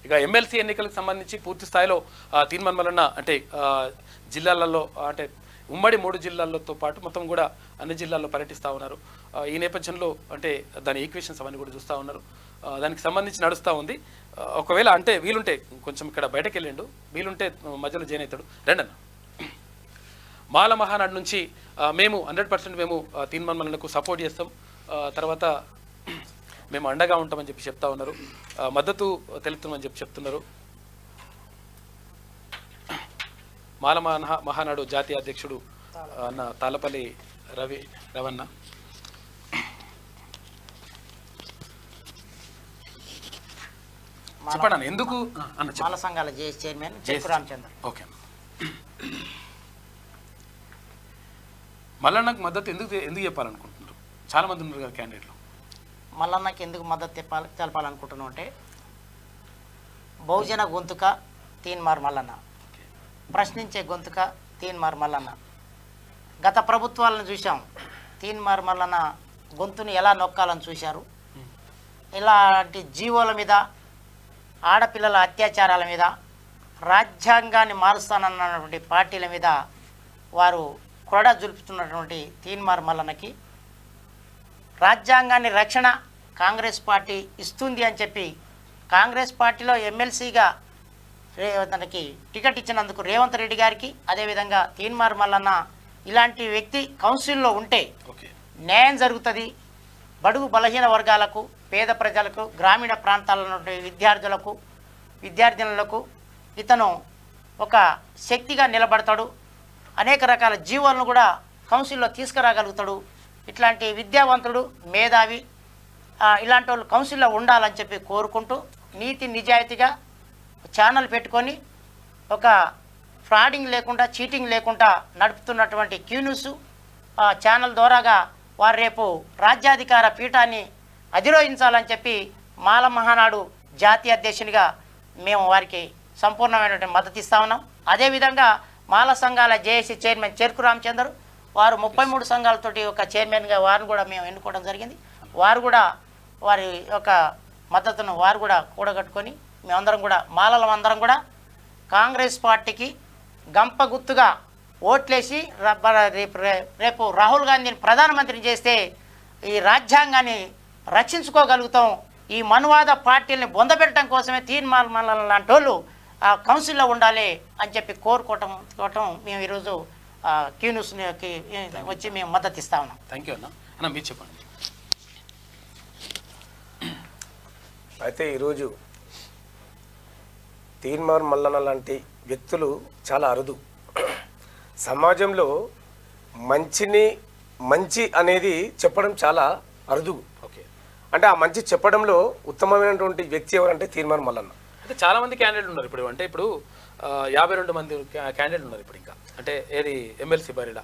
ఇక ఎమ్మెల్సీ ఎన్నికలకు సంబంధించి పూర్తి స్థాయిలో తీర్మానం వలన అంటే జిల్లాలలో అంటే ఉమ్మడి 3 జిల్లాలతో పాటు మొత్తం కూడా అన్ని జిల్లాల్లో పర్యటిస్తూ ఉన్నారు. ఈ నేపథ్యంలో అంటే దాని ఈక్వేషన్స్ అవన్నీ కూడా చూస్తూ ఉన్నారు. దానికి సంబంధించి నడుస్తూ ఉంది. ఒకవేళ అంటే వీలుంటే కొంచెం ఇక్కడ బయటకు వెళ్ళిండు, వీలుంటే మధ్యలో జాయిన్ అవుతాడు. రెండన్న మాల మహానాడు నుంచి మేము 100% మేము తీర్మానాలకు సపోర్ట్ చేస్తాం, తర్వాత మేము అండగా ఉంటామని చెప్పి చెప్తా ఉన్నారు, మద్దతు తెలుపుతామని చెప్పి చెప్తున్నారు. మాల మహానాడు జాతీయ అధ్యక్షుడు అన్న తాళ్ళపల్లి రవణ. చెప్పండి ఎందుకు మాల సంఘాల చైర్మన్ రామచంద్ర. ఓకే, మల్లన్నకు మద్దతు ఎందుకు చెప్పాలనుకుంటున్నారు? చాలా మంది ఉన్నారు కదా క్యాండిడేట్లు. మల్లన్నకి ఎందుకు మద్దతు తెలపాలనుకుంటున్నాం అంటే బహుజన గొంతుక తీన్మార్ మల్లన్న, ప్రశ్నించే గొంతుక తీన్మార్ మల్లన్న. గత ప్రభుత్వాలను చూసాం, తీన్మార్ మల్లన్న గొంతుని ఎలా నొక్కాలని చూశారు. ఇలాంటి జీవోల మీద, ఆడపిల్లల అత్యాచారాల మీద, రాజ్యాంగాన్ని మారుస్తానన్నటువంటి పార్టీల మీద వారు కొరడ జులుపుతున్నటువంటి తీన్మార్ మల్లన్నకి రాజ్యాంగాన్ని రక్షణ కాంగ్రెస్ పార్టీ ఇస్తుంది అని చెప్పి కాంగ్రెస్ పార్టీలో ఎమ్మెల్సీగా తనకి టికెట్ ఇచ్చినందుకు రేవంత్ రెడ్డి గారికి, అదేవిధంగా తీన్మార్ మల్లన్న ఇలాంటి వ్యక్తి కౌన్సిల్లో ఉంటే న్యాయం జరుగుతుంది. బడుగు బలహీన వర్గాలకు, పేద ప్రజలకు, గ్రామీణ ప్రాంతాల విద్యార్థులకు, విద్యార్థినులకు ఇతను ఒక శక్తిగా నిలబడతాడు. అనేక రకాల జీవాలను కూడా కౌన్సిల్లో తీసుకురాగలుగుతాడు. ఇట్లాంటి విద్యావంతుడు, మేధావి ఇలాంటి వాళ్ళు కౌన్సిల్లో ఉండాలని చెప్పి కోరుకుంటూ నీతి నిజాయితీగా ఛానల్ పెట్టుకొని ఒక ఫ్రాడింగ్ లేకుండా, చీటింగ్ లేకుండా నడుపుతున్నటువంటి క్యూ న్యూస్ ఛానల్ ద్వారాగా వారు రేపు రాజ్యాధికార పీఠాన్ని అధిరోహించాలని చెప్పి మాల మహానాడు జాతీయ అధ్యక్షునిగా మేము వారికి సంపూర్ణమైనటువంటి మద్దతు ఇస్తా ఉన్నాం. అదేవిధంగా మాల సంఘాల జేఏసీ చైర్మన్ చెరుకు రామచందర్ వారు 33 సంఘాలతోటి ఒక చైర్మన్గా వారిని కూడా మేము ఎన్నుకోవడం జరిగింది. వారు కూడా వారి యొక్క మద్దతును వారు కూడా కూడగట్టుకొని మేమందరం కూడా మాలలందరం కూడా కాంగ్రెస్ పార్టీకి గంప గుర్తుగా ఓట్లేసి రేపు రాహుల్ గాంధీని ప్రధానమంత్రిని చేస్తే ఈ రాజ్యాంగాన్ని రక్షించుకోగలుగుతాం. ఈ మనువాద పార్టీలని బొందపెట్టడం కోసమే తీర్మానం లాంటి వాళ్ళు కౌన్సిల్లో ఉండాలి అని చెప్పి కోరుకోవటం మేము ఈరోజు క్యూ న్యూస్కి వచ్చి మేము మద్దతు ఇస్తా ఉన్నాం. థ్యాంక్ యూ అన్న. మీరు చెప్పండి. అయితే ఈరోజు తీన్మార్ మల్లన్న లాంటి వ్యక్తులు చాలా అరుదు. సమాజంలో మంచి అనేది చెప్పడం చాలా అరుదు. ఓకే, అంటే ఆ మంచి చెప్పడంలో ఉత్తమమైనటువంటి వ్యక్తి ఎవరంటే తీన్మార్ మల్లన్న. అంటే చాలా మంది క్యాండిడేట్లు ఉన్నారు ఇప్పుడు. అంటే ఇప్పుడు 52 మంది క్యాండిడేట్లు ఉన్నారు ఇప్పుడు. ఇంకా అంటే ఏది ఎమ్మెల్సీ బరిలా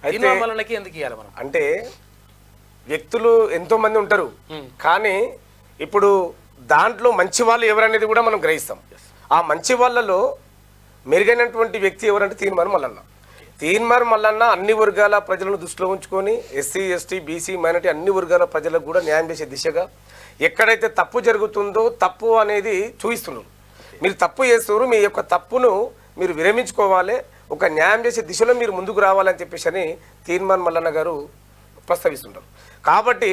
తీన్మార్ మల్లన్నకి ఎందుకు ఇవ్వాలి మనం? అంటే వ్యక్తులు ఎంతో మంది ఉంటారు, కానీ ఇప్పుడు దాంట్లో మంచి వాళ్ళు ఎవరనేది కూడా మనం గ్రహిస్తాం. ఆ మంచి వాళ్ళలో మెరుగైనటువంటి వ్యక్తి ఎవరంటే తీన్మార్ మల్లన్న. తీన్మార్ మల్లన్న అన్ని వర్గాల ప్రజలను దృష్టిలో ఉంచుకొని ఎస్సీ, ఎస్టీ, బీసీ, మైనారిటీ అన్ని వర్గాల ప్రజలకు కూడా న్యాయం చేసే దిశగా ఎక్కడైతే తప్పు జరుగుతుందో తప్పు అనేది చూపిస్తున్నారు. మీరు తప్పు చేస్తున్నారు, మీ యొక్క తప్పును మీరు విరమించుకోవాలి, ఒక న్యాయం చేసే దిశలో మీరు ముందుకు రావాలని చెప్పేసి అని తీన్మార్ మల్లన్న గారు ప్రస్తావిస్తుంటారు. కాబట్టి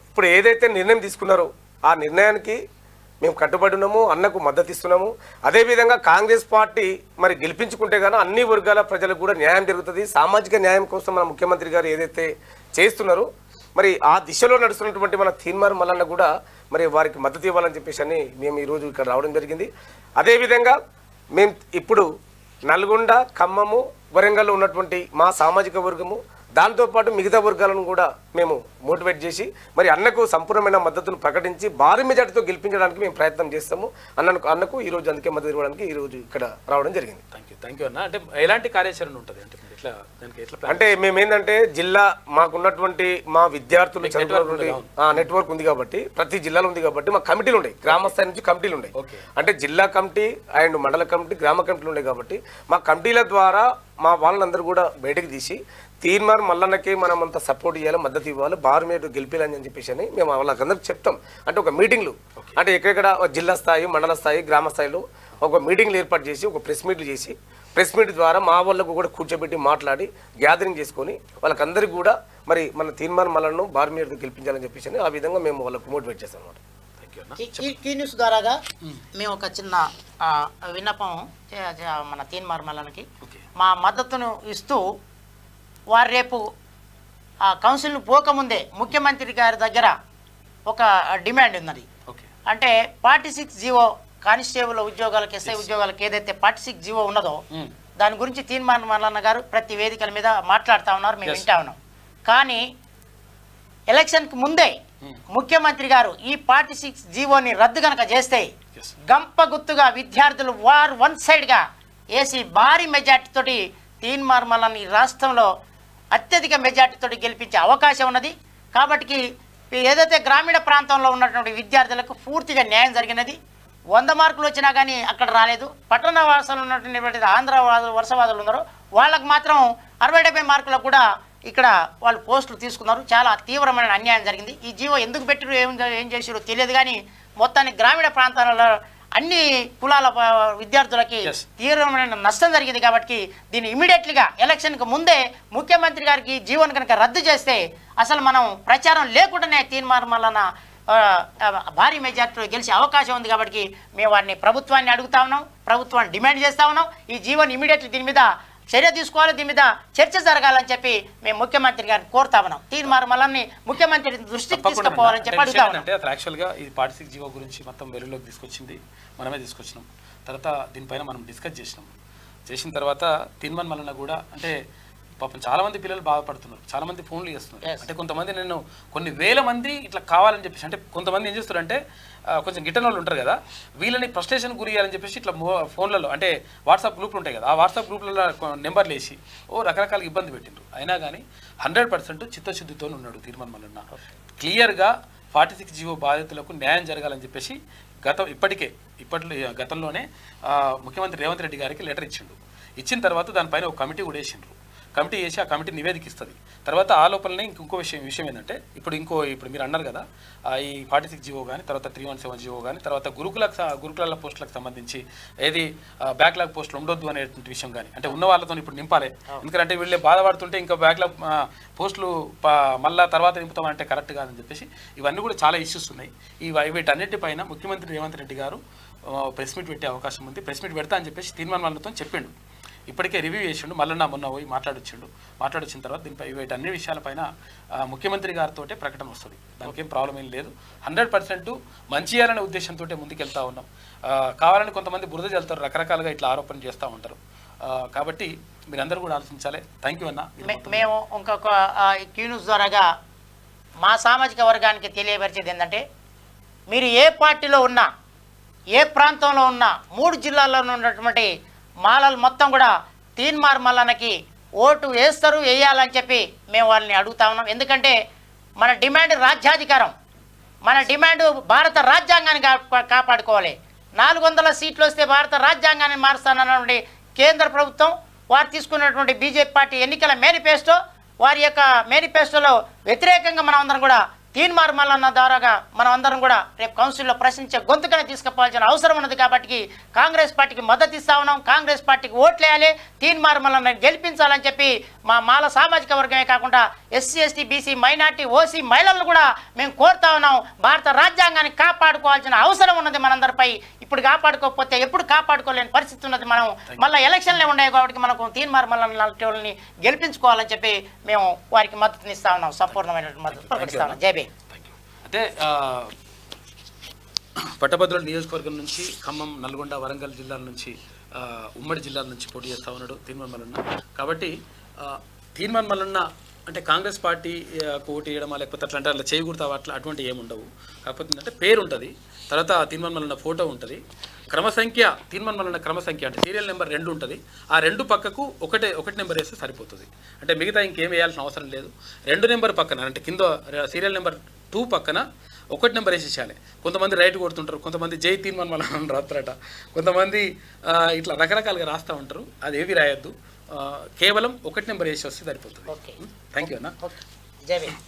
ఇప్పుడు ఏదైతే నిర్ణయం తీసుకున్నారో ఆ నిర్ణయానికి మేము కట్టుబడి ఉన్నాము, అన్నకు మద్దతు ఇస్తున్నాము. అదేవిధంగా కాంగ్రెస్ పార్టీ మరి గెలిపించుకుంటే కానీ అన్ని వర్గాల ప్రజలకు కూడా న్యాయం జరుగుతుంది. సామాజిక న్యాయం కోసం మన ముఖ్యమంత్రి గారు ఏదైతే చేస్తున్నారో మరి ఆ దిశలో నడుస్తున్నటువంటి మన తీన్మార్ మల్లన్న కూడా మరి వారికి మద్దతు ఇవ్వాలని చెప్పేసి అని మేము ఈరోజు ఇక్కడ రావడం జరిగింది. అదేవిధంగా మేము ఇప్పుడు నల్గొండ, ఖమ్మము, వరంగల్లో ఉన్నటువంటి మా సామాజిక వర్గము దాంతోపాటు మిగతా వర్గాలను కూడా మేము మోటివేట్ చేసి మరి అన్నకు సంపూర్ణమైన మద్దతును ప్రకటించి భారీ మెజార్టీతో గెలిపించడానికి మేము ప్రయత్నం చేస్తాము. అన్నకు ఈరోజు అందుకే మద్దతు ఇవ్వడానికి ఈరోజు ఇక్కడ రావడం జరిగింది. థ్యాంక్ యూ అన్న. అంటే ఎలాంటి కార్యాచరణ ఉంటుంది అంటే ఎట్లా దానికి ఎట్లా అంటే మేమేందంటే జిల్లా మాకున్నటువంటి మా విద్యార్థులు చదువుకున్నటువంటి నెట్వర్క్ ఉంది కాబట్టి ప్రతి జిల్లాలో ఉంది కాబట్టి మా కమిటీలు ఉన్నాయి, గ్రామ స్థాయి నుంచి కమిటీలు ఉన్నాయి. అంటే జిల్లా కమిటీ అండ్ మండల కమిటీ గ్రామ కమిటీలు ఉన్నాయి కాబట్టి మా కమిటీల ద్వారా మా వాళ్ళందరూ కూడా బయటకు తీసి తీర్మార్ మల్లన్నకి మనం అంత సపోర్ట్ చేయాలి, మద్దతు ఇవ్వాలి, బారుమేరు గెలిపేయాలని చెప్పేసి అని మేము వాళ్ళకందరికి చెప్తాం. అంటే ఒక మీటింగ్లు అంటే ఎక్కడెక్కడ జిల్లా స్థాయి మండల స్థాయి గ్రామ స్థాయిలో ఒక మీటింగ్లు ఏర్పాటు చేసి ఒక ప్రెస్ మీట్లు చేసి ప్రెస్ మీట్ ద్వారా మా వాళ్ళకు కూడా కూర్చోబెట్టి మాట్లాడి గ్యాదరింగ్ చేసుకొని వాళ్ళకందరికీ కూడా మరి మన తీర్మార్ మల్లన్నను బారుమేరు గెలిపించాలని చెప్పేసి ఆ విధంగా మేము వాళ్ళకు మోటివేట్ చేస్తాం అన్నమాట. ఈ న్యూస్ ద్వారాగా మేము ఒక చిన్న విన్నపం మన తీన్మార్ మల్లన్నకి మా మద్దతును ఇస్తూ వారు రేపు కౌన్సిల్ పోకముందే ముఖ్యమంత్రి గారి దగ్గర ఒక డిమాండ్ ఉన్నది. అంటే 46 జీవో కానిస్టేబుల్ ఉద్యోగాలకు ఎస్ఐ ఉద్యోగాలకు ఏదైతే 46 జీవో ఉన్నదో దాని గురించి తీన్మార్ మల్లన్న గారు ప్రతి వేదికల మీద మాట్లాడుతూ ఉన్నారు, మేము వింటా ఉన్నాం. కానీ ఎలక్షన్కి ముందే ముఖ్యమంత్రి గారు ఈ 46 జీవోని రద్దు కనుక చేస్తే గంప గుత్తుగా విద్యార్థులు వన్ సైడ్గా వేసి భారీ మెజార్టీతోటి తీన్మార్ మల్లన్న ఈ రాష్ట్రంలో అత్యధిక మెజార్టీతో గెలిపించే అవకాశం ఉన్నది. కాబట్టి ఏదైతే గ్రామీణ ప్రాంతంలో ఉన్నటువంటి విద్యార్థులకు పూర్తిగా న్యాయం జరిగినది. 100 మార్కులు వచ్చినా కానీ అక్కడ రాలేదు. పట్టణ వాసాలు ఉన్నటువంటి ఆంధ్ర వలసవాదులు ఉన్నారో వాళ్ళకు మాత్రం 60-70 మార్కులకు కూడా ఇక్కడ వాళ్ళు పోస్టులు తీసుకున్నారు. చాలా తీవ్రమైన అన్యాయం జరిగింది. ఈ జీవో ఎందుకు పెట్టారు ఏం చేసారో తెలియదు కానీ మొత్తానికి గ్రామీణ ప్రాంతాలలో అన్ని కులాల విద్యార్థులకి తీవ్రమైన నష్టం జరిగింది. కాబట్టి దీన్ని ఇమీడియట్లీగా ఎలక్షన్కి ముందే ముఖ్యమంత్రి గారికి జీవోని కనుక రద్దు చేస్తే అసలు మనం ప్రచారం లేకుండానే తీన్మార్ మల్లన్న భారీ మెజార్టీలో గెలిచే అవకాశం ఉంది. కాబట్టి మేము వారిని ప్రభుత్వాన్ని అడుగుతా ఉన్నాం, ప్రభుత్వాన్ని డిమాండ్ చేస్తూ ఉన్నాం. ఈ జీవోని ఇమీడియట్లీ దీని మీద చర్య తీసుకోవాలి, దీని మీద చర్చ జరగాలని చెప్పి మేము ముఖ్యమంత్రి గారిని కోరుతా ఉన్నాం. తీన్మార్ మల్లన్ని ముఖ్యమంత్రి దృష్టికి తీసుకుపోవాలని చెప్పి అడుగుతా ఉన్నాం. అంటే అసలు యాక్చువల్గా ఈ 46 జీవో గురించి మొత్తం వెలుగులోకి తీసుకొచ్చింది మనమే తీసుకొచ్చినాం. తర్వాత దీనిపైన మనం డిస్కస్ చేసిన తర్వాత తీన్మార్ మల్లన్న కూడా అంటే పాపం చాలామంది పిల్లలు బాధపడుతున్నారు, చాలామంది ఫోన్లు చేస్తున్నారు. అంటే కొంతమంది నేను కొన్ని వేల మంది ఇట్లా కావాలని చెప్పేసి అంటే కొంతమంది ఏం చేస్తారంటే కొంచెం గిట్టని వాళ్ళు ఉంటారు కదా, వీళ్ళని ఫ్రస్ట్రేషన్ గురి చేయాలని చెప్పేసి ఇట్లా ఫోన్లలో అంటే వాట్సాప్ గ్రూప్లు ఉంటాయి కదా, ఆ వాట్సాప్ గ్రూప్లలో నెంబర్లు వేసి రకరకాల ఇబ్బంది పెట్టిండ్రు. అయినా కానీ 100% చిత్తశుద్ధితో ఉన్నాడు తీర్మార్ మల్లన్న. క్లియర్గా 46 జీవో బాధితులకు న్యాయం జరగాలని చెప్పేసి గతంలోనే ముఖ్యమంత్రి రేవంత్ రెడ్డి గారికి లెటర్ ఇచ్చిన తర్వాత దానిపైన ఒక కమిటీ కూడా వేసిండ్రు. కమిటీ చేసి ఆ కమిటీ నివేదిక ఇస్తుంది. తర్వాత ఆ లోపలనే ఇంకో విషయం ఏంటంటే ఇప్పుడు మీరు అన్నారు కదా ఈ 46 జీవో కానీ తర్వాత 317 జీవో కానీ తర్వాత గురుకుల పోస్టులకు సంబంధించి ఏది బ్యాక్లాగ్ పోస్టులు ఉండొద్దు అనేటువంటి విషయం కానీ అంటే ఉన్న వాళ్ళతో ఇప్పుడు నింపాలి. ఎందుకంటే వీళ్ళే బాధపడుతుంటే ఇంకా బ్యాక్లాగ్ పోస్టులు మళ్ళీ తర్వాత నింపుతామంటే కరెక్ట్ కాదని చెప్పేసి ఇవన్నీ కూడా చాలా ఇష్యూస్ ఉన్నాయి. వీటన్నిటిపైన ముఖ్యమంత్రి రేవంత్ రెడ్డి గారు ప్రెస్ మీట్ పెట్టే అవకాశం ఉంది. ప్రెస్ మీట్ పెడతా అని చెప్పేసి తీర్మార్ మల్లన్నతో చెప్పిండు. ఇప్పటికే రివ్యూ చేసిండు. మల్లన్న మొన్న పోయి మాట్లాడొచ్చిన తర్వాత దీనిపై వీటన్ని విషయాలపైన ముఖ్యమంత్రి గారితో ప్రకటన వస్తుంది. దానికి ఏం ప్రాబ్లం ఏం లేదు. 100% మంచి చేయాలనే ఉద్దేశంతో ముందుకెళ్తా ఉన్నాం. కావాలని కొంతమంది బురద చల్లుతారు, రకరకాలుగా ఇట్లా ఆరోపణ చేస్తూ ఉంటారు. కాబట్టి మీరందరూ కూడా ఆలోచించాలి. థ్యాంక్ యూ అన్న. మేము ఇంకొక క్యూన్యూస్ ద్వారాగా మా సామాజిక వర్గానికి తెలియపరిచేది ఏంటంటే మీరు ఏ పార్టీలో ఉన్నా ఏ ప్రాంతంలో ఉన్నా 3 జిల్లాల్లో ఉన్నటువంటి మాలలు మొత్తం కూడా తీన్మార్ మల్లన్నకి ఓటు వేయాలని చెప్పి మేము వాళ్ళని అడుగుతా ఉన్నాం. ఎందుకంటే మన డిమాండ్ రాజ్యాధికారం, మన డిమాండ్ భారత రాజ్యాంగాన్ని కాపాడుకోవాలి. 400 సీట్లు వస్తే భారత రాజ్యాంగాన్ని మారుస్తానన్నటువంటి కేంద్ర ప్రభుత్వం వారు తీసుకున్నటువంటి బీజేపీ పార్టీ ఎన్నికల మేనిఫెస్టో వారి యొక్క మేనిఫెస్టోలో వ్యతిరేకంగా మనం అందరం కూడా తీన్మార్ మల్లన్న ద్వారాగా మనం అందరం కూడా రేపు కౌన్సిల్లో ప్రశ్నించే గొంతుకనే తీసుకుపోవాల్సిన అవసరం ఉన్నది. కాబట్టి కాంగ్రెస్ పార్టీకి మద్దతు ఇస్తా ఉన్నాం, కాంగ్రెస్ పార్టీకి ఓట్లేయాలి, తీన్మార్ మల్లన్న గెలిపించాలని చెప్పి మా మాల సామాజిక వర్గమే కాకుండా SC ST BC minority OC మహిళలను కూడా మేము కోరుతా ఉన్నాం. భారత రాజ్యాంగాన్ని కాపాడుకోవాల్సిన అవసరం ఉన్నది మనందరిపై. ఇప్పుడు కాపాడుకోకపోతే ఎప్పుడు కాపాడుకోలేని పరిస్థితి ఉన్నది. మనం మళ్ళీ ఎలక్షన్లే ఉన్నాయి కాబట్టి మనకు తీన్మార్ మల్లన్న లాంటి వాళ్ళని గెలిపించుకోవాలని చెప్పి మేము వారికి మద్దతునిస్తా ఉన్నాం, సంపూర్ణమైన మద్దతు ప్రకటిస్తా ఉన్నాం. జై భీమ్. అంటే పట్టభద్రుల నియోజకవర్గం నుంచి ఖమ్మం, నల్గొండ, వరంగల్ జిల్లాల నుంచి ఉమ్మడి జిల్లాల నుంచి పోటీ చేస్తూ ఉన్నాడు తీన్మార్ మల్లన్న. కాబట్టి తీన్మార్ మల్లన్న అంటే కాంగ్రెస్ పార్టీ ఓటు వేయడమా లేకపోతే అట్లా చేయకూడదు అట్లా అటువంటి ఏముండవు. కాకపోతే ఏంటంటే పేరు ఉంటుంది, తర్వాత తీన్మార్ మల్లన్న ఫోటో ఉంటుంది, క్రమ సంఖ్య తీర్మానం క్రమ సంఖ్య అంటే సీరియల్ నెంబర్ 2 ఉంటుంది. ఆ 2 పక్కకు ఒకటి నెంబర్ వేస్తే సరిపోతుంది. అంటే మిగతా ఇంకేం వేయాల్సిన అవసరం లేదు. 2 నెంబర్ పక్కన అంటే కింద సీరియల్ నెంబర్ 2 పక్కన 1 నెంబర్ వేసేసేయాలి. కొంతమంది రైట్ కొడుతుంటారు, కొంతమంది జై తీర్మానం రాస్తారట, కొంతమంది ఇట్లా రకరకాలుగా రాస్తూ ఉంటారు. అది ఏవి రాయొద్దు, కేవలం 1 నెంబర్ వేసి వస్తే సరిపోతుంది. థ్యాంక్ యూ అన్న. జై భీమ్.